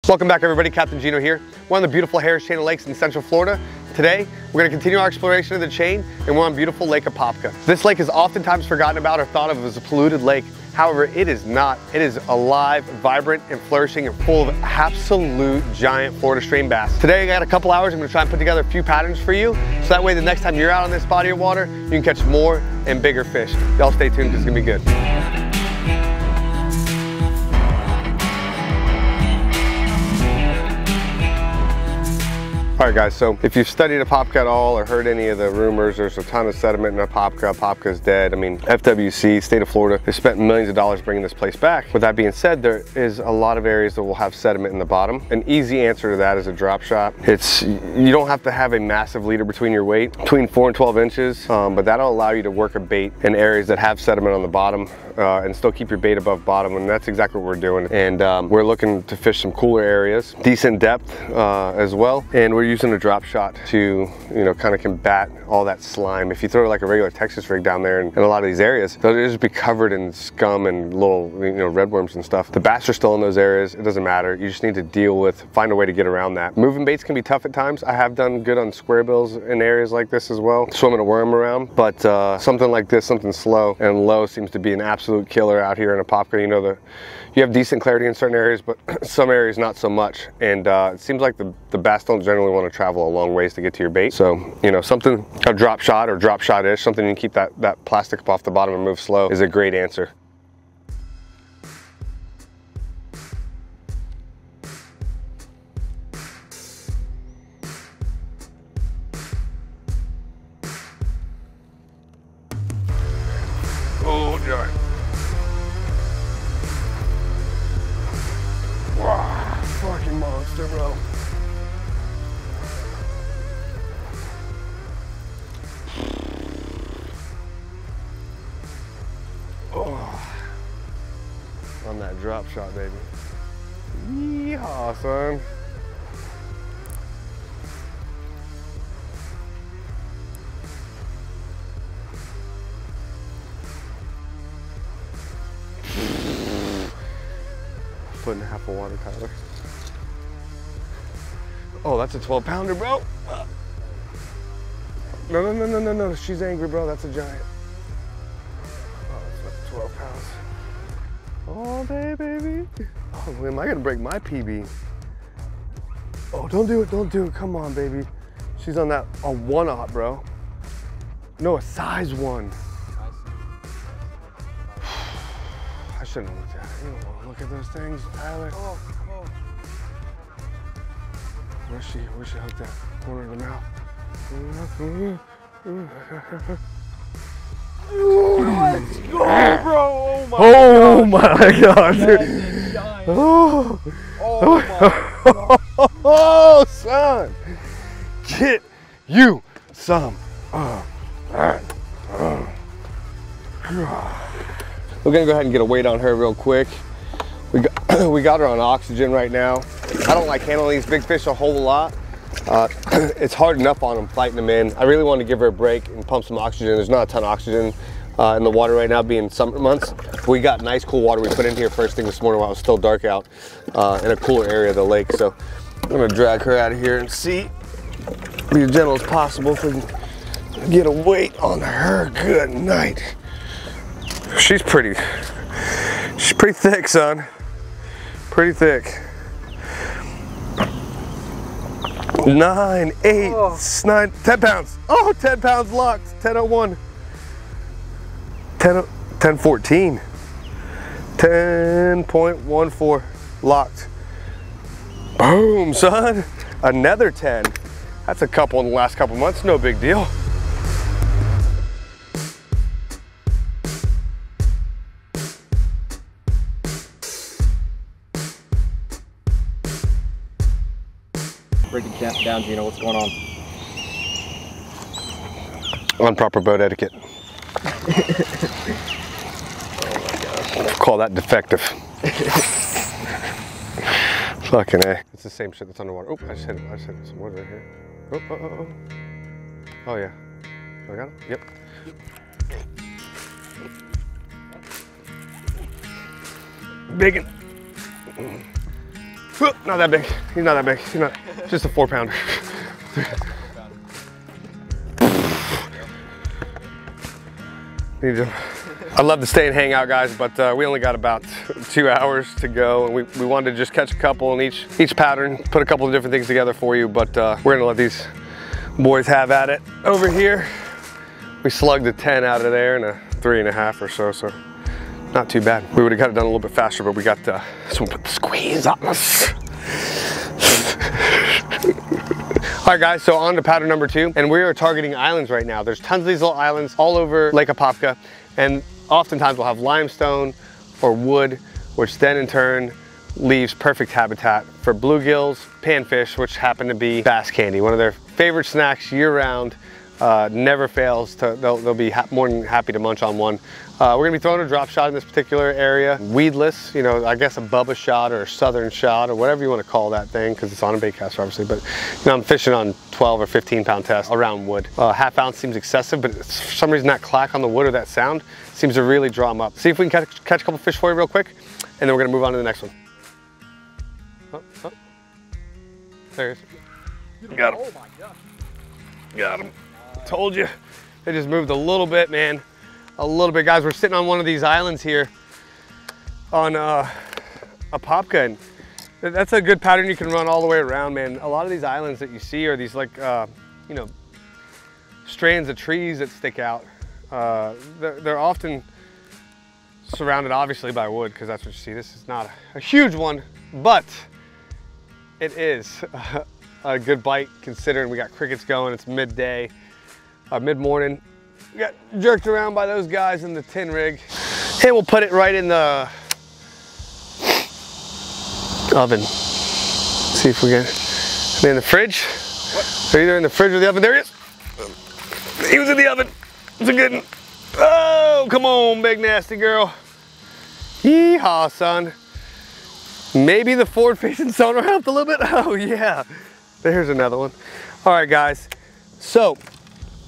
Welcome back everybody, Captain Gino here. We're on the beautiful Harris Chain of Lakes in Central Florida. Today, we're gonna continue our exploration of the chain and we're on beautiful Lake Apopka. This lake is oftentimes forgotten about or thought of as a polluted lake. However, it is not. It is alive, vibrant, and flourishing and full of absolute giant Florida stream bass. Today I got a couple hours. I'm gonna try and put together a few patterns for you. So that way the next time you're out on this body of water, you can catch more and bigger fish. Y'all stay tuned, it's gonna be good. All right guys, so if you've studied Apopka at all or heard any of the rumors, there's a ton of sediment in Apopka. Apopka's dead. I mean, FWC, state of Florida, they spent millions of dollars bringing this place back. With that being said, there is a lot of areas that will have sediment in the bottom. An easy answer to that is a drop shot. You don't have to have a massive leader between your weight, between 4 and 12 inches, but that'll allow you to work a bait in areas that have sediment on the bottom and still keep your bait above bottom, and that's exactly what we're doing. And we're looking to fish some cooler areas, decent depth as well, and we're using a drop shot to, kind of combat all that slime. If you throw like a regular Texas rig down there in a lot of these areas, they'll just be covered in scum and little, redworms and stuff. The bass are still in those areas. It doesn't matter. You just need to find a way to get around that. Moving baits can be tough at times. I have done good on square bills in areas like this as well, swimming a worm around, but something like this, something slow and low, seems to be an absolute killer out here in Apopka. You have decent clarity in certain areas, but some areas not so much. And it seems like the bass don't generally want to travel a long ways to get to your bait. So, something, a drop shot or drop shot-ish, something you can keep that plastic up off the bottom and move slow is a great answer. Oh, darn. Wow, fucking monster, bro. Oh, on that drop shot, baby. Yeehaw, son. Foot and a half of water, Tyler. Oh, that's a 12-pounder, bro. No. She's angry, bro. That's a giant. Oh, that's 12 pounds. All day, baby. Oh, am I gonna break my PB? Oh, don't do it. Come on, baby. She's on that, a 1/0, bro. No, a size 1. I shouldn't have looked at it. You don't want to look at those things, Tyler. Oh. Where's she hooked that corner of the mouth? Let's go, bro! Oh my god, dude! Oh my god! Oh, son! Get you some! We're gonna go ahead and get a weight on her real quick. We got her on oxygen right now. I don't like handling these big fish a whole lot. It's hard enough on them, fighting them in. I really want to give her a break and pump some oxygen. There's not a ton of oxygen in the water right now, being summer months. We got nice cool water we put in here first thing this morning while it was still dark out in a cooler area of the lake. So I'm gonna drag her out of here and see, be as gentle as possible if we can get a weight on her. Good night. She's pretty thick, son. Pretty thick. 9, 8, 9, 10 pounds. Oh, 10 pounds locked. 10:01. 10:14. 10.14 locked. Boom, son. Another 10. That's a couple in the last couple months. No big deal. Breaking camp down, Gino. What's going on? On proper boat etiquette. Call that defective. Fucking A. It's the same shit that's underwater. Oh, I just hit it. Some wood right here. Oh. Oh yeah. I got it? Yep. Biggin. Not that big. He's not that big. He's not. Just a 4-pounder. I'd love to stay and hang out, guys, but we only got about 2 hours to go, and we wanted to just catch a couple in each pattern, put a couple of different things together for you, but we're gonna let these boys have at it. Over here, we slugged a 10 out of there and a 3.5 or so, so not too bad. We would have got it done a little bit faster, but we got someone put the squeeze on us. All right, guys, so on to pattern number 2, and we are targeting islands right now. There's tons of these little islands all over Lake Apopka, and oftentimes we'll have limestone or wood, which then in turn leaves perfect habitat for bluegills, panfish, which happen to be bass candy, one of their favorite snacks year-round. Never fails. They'll be more than happy to munch on one. We're gonna be throwing a drop shot in this particular area. Weedless, you know, I guess a Bubba shot or a Southern shot or whatever you want to call that thing, because it's on a bait caster obviously, but you know, I'm fishing on 12 or 15 pound test around wood. Half ounce seems excessive, but for some reason that clack on the wood or that sound seems to really draw them up. See if we can catch a couple fish for you real quick, and then we're gonna move on to the next one. Oh. There he is. Got him. Oh my gosh. Got him. Told you. They just moved a little bit, man. A little bit. Guys, we're sitting on one of these islands here on Apopka, and that's a good pattern you can run all the way around, man. A lot of these islands that you see are these like, you know, strands of trees that stick out. They're often surrounded obviously by wood, because that's what you see. This is not a huge one, but it is a good bite considering we got crickets going. It's midday. Mid-morning. We got jerked around by those guys in the tin rig, and we'll put it right in the oven. Let's see if we get it in the fridge. What? They're either in the fridge or the oven. There he is. He was in the oven. It's a good one. Oh, come on, big nasty girl. Yee-haw, son. Maybe the forward-facing sonar helped a little bit. Oh yeah. There's another one. All right, guys. So,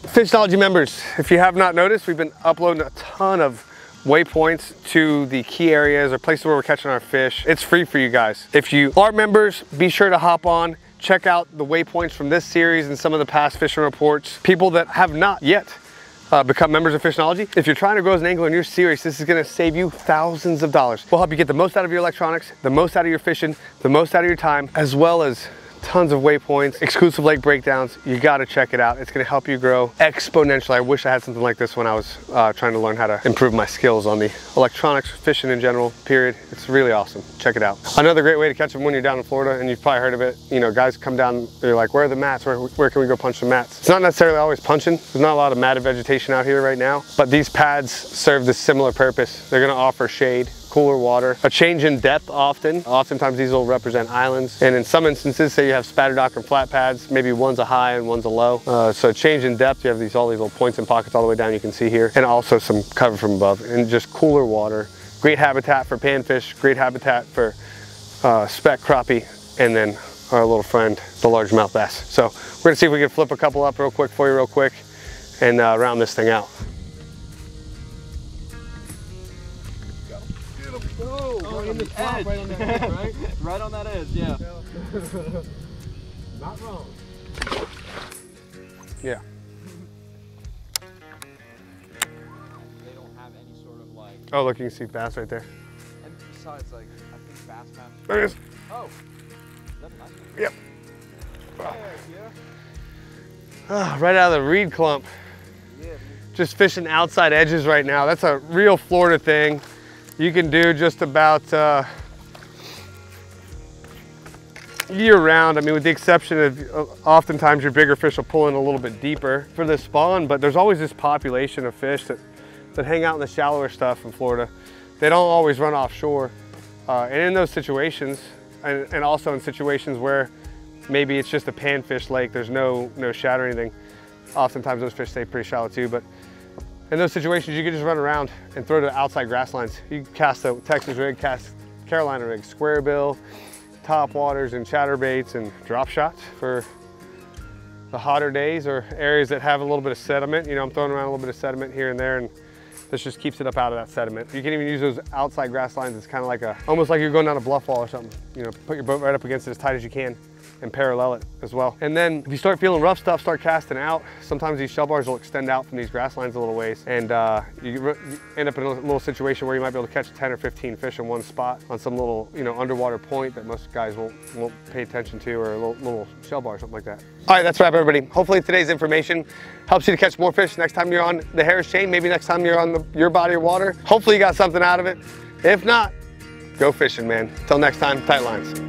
Fishnology members, if you have not noticed, we've been uploading a ton of waypoints to the key areas or places where we're catching our fish. It's free for you guys. If you are members, be sure to hop on, check out the waypoints from this series and some of the past fishing reports. People that have not yet become members of Fishnology, if you're trying to grow as an angler and you're serious, this is gonna save you thousands of dollars. We'll help you get the most out of your electronics, the most out of your fishing, the most out of your time, as well as tons of waypoints, exclusive lake breakdowns. You got to check it out. It's going to help you grow exponentially. I wish I had something like this when I was trying to learn how to improve my skills on the electronics, fishing in general, period. It's really awesome. Check it out. Another great way to catch them when you're down in Florida, and you've probably heard of it, you know, guys come down, they're like, where are the mats? Where can we go punch some mats? It's not necessarily always punching. There's not a lot of matted vegetation out here right now, but these pads serve this similar purpose. They're going to offer shade, cooler water, a change in depth often. Oftentimes these will represent islands, and in some instances, say you have spatterdock and flat pads, maybe one's a high and one's a low. So change in depth, you have all these little points and pockets all the way down you can see here, and also some cover from above, and just cooler water. Great habitat for panfish, great habitat for speck crappie, and then our little friend, the largemouth bass. So we're gonna see if we can flip a couple up real quick for you real quick and round this thing out. Right on the edge. Right on that edge, right? Right on that edge, yeah. Not wrong. Yeah. They don't have any sort of like... Oh, look, you can see bass right there. And besides, like, I think bass match... There it is. Oh. Is that nice? Yep. Yeah. Right out of the reed clump. Yeah. Just fishing outside edges right now. That's a real Florida thing. You can do just about year round. I mean, with the exception of oftentimes your bigger fish will pull in a little bit deeper for the spawn, but there's always this population of fish that hang out in the shallower stuff in Florida. They don't always run offshore. And in those situations, and also in situations where maybe it's just a panfish lake, there's no shad or anything, oftentimes those fish stay pretty shallow too. But in those situations, you can just run around and throw to outside grass lines. You can cast a Texas rig, cast Carolina rig, square bill, top waters and chatterbaits and drop shots for the hotter days or areas that have a little bit of sediment. You know, I'm throwing around a little bit of sediment here and there, and This just keeps it up out of that sediment. You can even use those outside grass lines. It's kind of like almost like you're going down a bluff wall or something. You know, put your boat right up against it as tight as you can and parallel it as well. And then if you start feeling rough stuff, start casting out. Sometimes these shell bars will extend out from these grass lines a little ways, and you end up in a little situation where you might be able to catch 10 or 15 fish in one spot on some little, you know, underwater point that most guys won't pay attention to, or a little shell bar or something like that. All right, that's a wrap, everybody. Hopefully today's information helps you to catch more fish next time you're on the Harris Chain, maybe next time you're on your body of water. Hopefully you got something out of it. If not, go fishing, man. Till next time, tight lines.